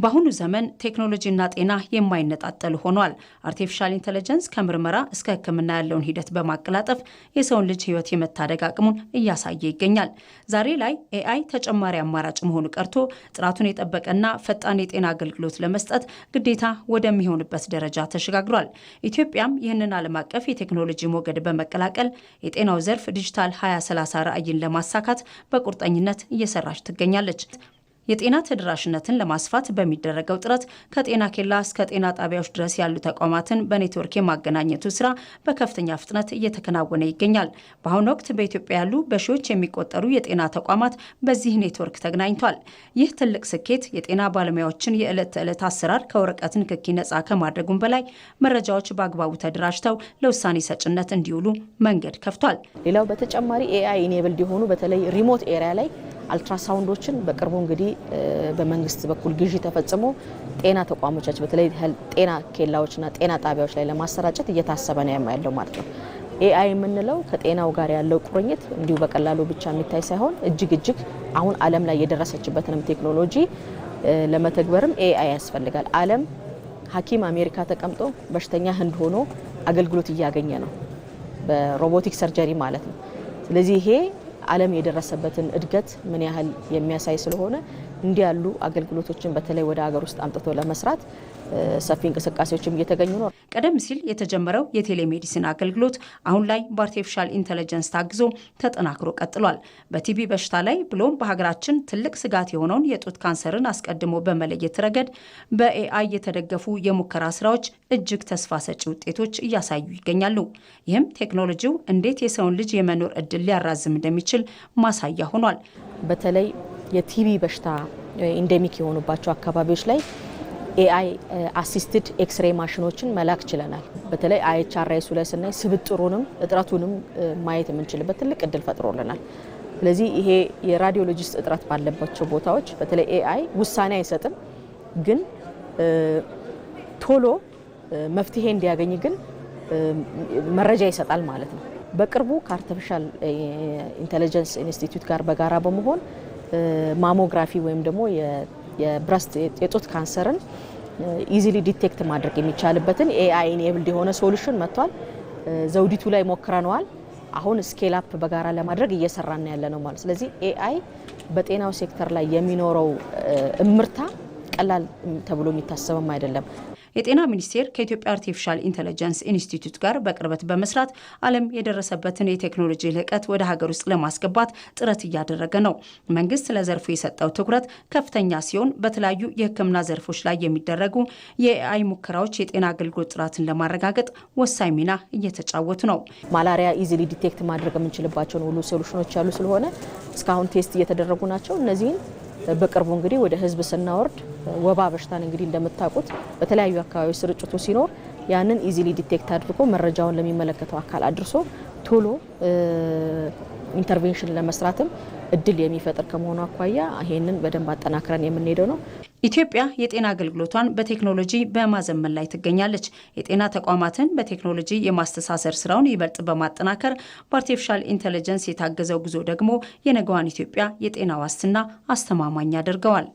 በአሁኑ ዘመን ቴክኖሎጂና ጤና የማይነጣጠሉ ሆኗል። አርቲፊሻል ኢንተለጀንስ ከምርመራ እስከ ሕክምና ያለውን ሂደት በማቀላጠፍ የሰውን ልጅ ሕይወት የመታደግ አቅሙን እያሳየ ይገኛል። ዛሬ ላይ ኤአይ ተጨማሪ አማራጭ መሆኑ ቀርቶ ጥራቱን የጠበቀና ፈጣን የጤና አገልግሎት ለመስጠት ግዴታ ወደሚሆንበት ደረጃ ተሸጋግሯል። ኢትዮጵያም ይህንን ዓለም አቀፍ የቴክኖሎጂ ሞገድ በመቀላቀል የጤናው ዘርፍ ዲጂታል 2030 ራዕይን ለማሳካት በቁርጠኝነት እየሰራች ትገኛለች። የጤና ተደራሽነትን ለማስፋት በሚደረገው ጥረት ከጤና ኬላ እስከ ጤና ጣቢያዎች ድረስ ያሉ ተቋማትን በኔትወርክ የማገናኘቱ ስራ በከፍተኛ ፍጥነት እየተከናወነ ይገኛል። በአሁኑ ወቅት በኢትዮጵያ ያሉ በሺዎች የሚቆጠሩ የጤና ተቋማት በዚህ ኔትወርክ ተገናኝቷል። ይህ ትልቅ ስኬት የጤና ባለሙያዎችን የዕለት ተዕለት አሰራር ከወረቀት ንክኪ ነፃ ከማድረጉም በላይ መረጃዎች በአግባቡ ተደራጅተው ለውሳኔ ሰጭነት እንዲውሉ መንገድ ከፍቷል። ሌላው በተጨማሪ ኤአይ ኢኔብልድ የሆኑ በተለይ ሪሞት ኤሪያ ላይ አልትራሳውንዶችን በቅርቡ እንግዲህ በመንግስት በኩል ግዢ ተፈጽሞ ጤና ተቋሞቻችን በተለይ ጤና ኬላዎችና ጤና ጣቢያዎች ላይ ለማሰራጨት እየታሰበ ነው ያለው ማለት ነው። ኤአይ የምንለው ከጤናው ጋር ያለው ቁርኝት እንዲሁ በቀላሉ ብቻ የሚታይ ሳይሆን እጅግ አሁን ዓለም ላይ የደረሰችበትንም ቴክኖሎጂ ለመተግበርም ኤአይ ያስፈልጋል። ዓለም ሐኪም አሜሪካ ተቀምጦ በሽተኛ ህንድ ሆኖ አገልግሎት እያገኘ ነው በሮቦቲክ ሰርጀሪ ማለት ነው። ስለዚህ ይሄ ዓለም የደረሰበትን እድገት ምን ያህል የሚያሳይ ስለሆነ እንዲህ ያሉ አገልግሎቶችን በተለይ ወደ ሀገር ውስጥ አምጥቶ ለመስራት ሰፊ እንቅስቃሴዎችም እየተገኙ ነው። ቀደም ሲል የተጀመረው የቴሌሜዲሲን አገልግሎት አሁን ላይ በአርቲፊሻል ኢንተለጀንስ ታግዞ ተጠናክሮ ቀጥሏል። በቲቢ በሽታ ላይ ብሎም በሀገራችን ትልቅ ስጋት የሆነውን የጡት ካንሰርን አስቀድሞ በመለየት ረገድ በኤአይ የተደገፉ የሙከራ ስራዎች እጅግ ተስፋ ሰጪ ውጤቶች እያሳዩ ይገኛሉ። ይህም ቴክኖሎጂው እንዴት የሰውን ልጅ የመኖር እድል ሊያራዝም እንደሚችል ማሳያ ሆኗል። በተለይ የቲቢ በሽታ ኢንዴሚክ የሆኑባቸው አካባቢዎች ላይ ኤአይ አሲስትድ ኤክስሬ ማሽኖችን መላክ ችለናል። በተለይ አይኤችአርአይሱ ላይ ስናይ ስብጥሩንም እጥረቱንም ማየት የምንችልበት ትልቅ እድል ፈጥሮልናል። ስለዚህ ይሄ የራዲዮሎጂስት እጥረት ባለባቸው ቦታዎች በተለይ ኤአይ ውሳኔ አይሰጥም፣ ግን ቶሎ መፍትሄ እንዲያገኝ ግን መረጃ ይሰጣል ማለት ነው። በቅርቡ ከአርቲፊሻል ኢንተለጀንስ ኢንስቲትዩት ጋር በጋራ በመሆን ማሞግራፊ ወይም ደግሞ የብረስት የጡት ካንሰርን ኢዚሊ ዲቴክት ማድረግ የሚቻልበትን ኤአይ ኢኔብልድ የሆነ ሶሉሽን መጥቷል። ዘውዲቱ ላይ ሞክረነዋል። አሁን ስኬል አፕ በጋራ ለማድረግ እየሰራን ያለ ነው ማለት። ስለዚህ ኤአይ በጤናው ሴክተር ላይ የሚኖረው እምርታ ቀላል ተብሎ የሚታሰብም አይደለም። የጤና ሚኒስቴር ከኢትዮጵያ አርቲፊሻል ኢንተለጀንስ ኢንስቲትዩት ጋር በቅርበት በመስራት ዓለም የደረሰበትን የቴክኖሎጂ ልዕቀት ወደ ሀገር ውስጥ ለማስገባት ጥረት እያደረገ ነው። መንግስት ለዘርፉ የሰጠው ትኩረት ከፍተኛ ሲሆን በተለያዩ የሕክምና ዘርፎች ላይ የሚደረጉ የኤአይ ሙከራዎች የጤና አገልግሎት ጥራትን ለማረጋገጥ ወሳኝ ሚና እየተጫወቱ ነው። ማላሪያ ኢዚሊ ዲቴክት ማድረግ የምንችልባቸውን ሁሉ ሶሉሽኖች ያሉ ስለሆነ እስካሁን ቴስት እየተደረጉ ናቸው። እነዚህን በቅርቡ እንግዲህ ወደ ህዝብ ስናወርድ ወባ በሽታን እንግዲህ እንደምታውቁት በተለያዩ አካባቢዎች ስርጭቱ ሲኖር ያንን ኢዚሊ ዲቴክት አድርጎ መረጃውን ለሚመለከተው አካል አድርሶ ቶሎ ኢንተርቬንሽን ለመስራትም እድል የሚፈጥር ከመሆኑ አኳያ ይሄንን በደንብ አጠናክረን የምንሄደው ነው። ኢትዮጵያ የጤና አገልግሎቷን በቴክኖሎጂ በማዘመን ላይ ትገኛለች። የጤና ተቋማትን በቴክኖሎጂ የማስተሳሰር ስራውን ይበልጥ በማጠናከር በአርቲፊሻል ኢንተለጀንስ የታገዘው ጉዞ ደግሞ የነገዋን ኢትዮጵያ የጤና ዋስትና አስተማማኝ ያደርገዋል።